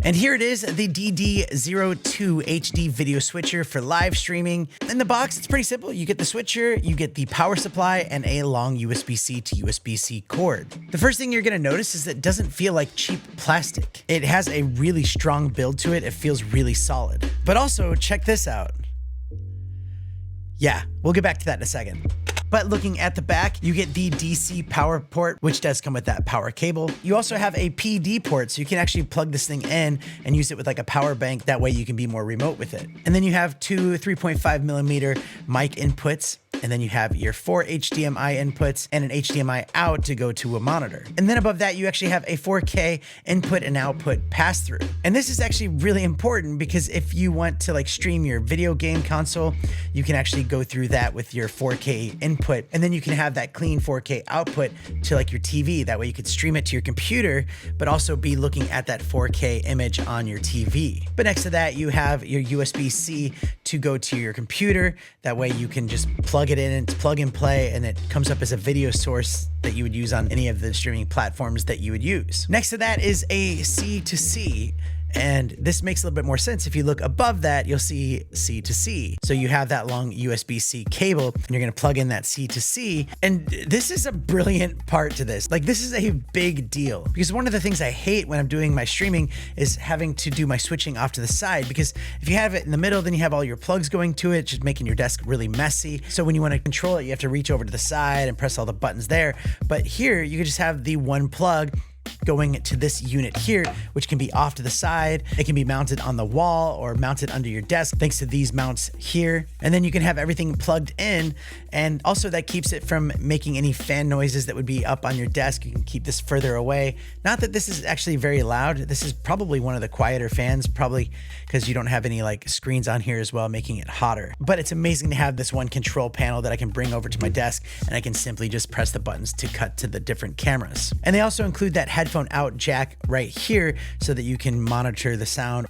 And here it is, the DD02 HD video switcher for live streaming. In the box, it's pretty simple. You get the switcher, you get the power supply, and a long USB-C to USB-C cord. The first thing you're gonna notice is that it doesn't feel like cheap plastic. It has a really strong build to it. It feels really solid. But also, check this out. Yeah, we'll get back to that in a second. But looking at the back, you get the DC power port, which does come with that power cable. You also have a PD port, so you can actually plug this thing in and use it with like a power bank. That way you can be more remote with it. And then you have two 3.5mm mic inputs. And then you have your 4 HDMI inputs and an HDMI out to go to a monitor. And then above that, you actually have a 4K input and output pass-through. And this is actually really important because if you want to like stream your video game console, you can actually go through that with your 4K input. And then you can have that clean 4K output to like your TV. That way you could stream it to your computer, but also be looking at that 4K image on your TV. But next to that, you have your USB-C to go to your computer. That way you can just plug it in, it's plug and play, and it comes up as a video source that you would use on any of the streaming platforms that you would use. Next to that is a C to C. And this makes a little bit more sense. If you look above that, you'll see C to C. So you have that long USB-C cable and you're gonna plug in that C to C. And this is a brilliant part to this. Like, this is a big deal because one of the things I hate when I'm doing my streaming is having to do my switching off to the side, because if you have it in the middle, then you have all your plugs going to it, just making your desk really messy. So when you wanna control it, you have to reach over to the side and press all the buttons there. But here, you can just have the one plug going to this unit here, which can be off to the side. It can be mounted on the wall or mounted under your desk thanks to these mounts here. And then you can have everything plugged in. And also that keeps it from making any fan noises that would be up on your desk. You can keep this further away. Not that this is actually very loud. This is probably one of the quieter fans, probably because you don't have any like screens on here as well, making it hotter. But it's amazing to have this one control panel that I can bring over to my desk and I can simply just press the buttons to cut to the different cameras. And they also include that headphone out jack right here so that you can monitor the sound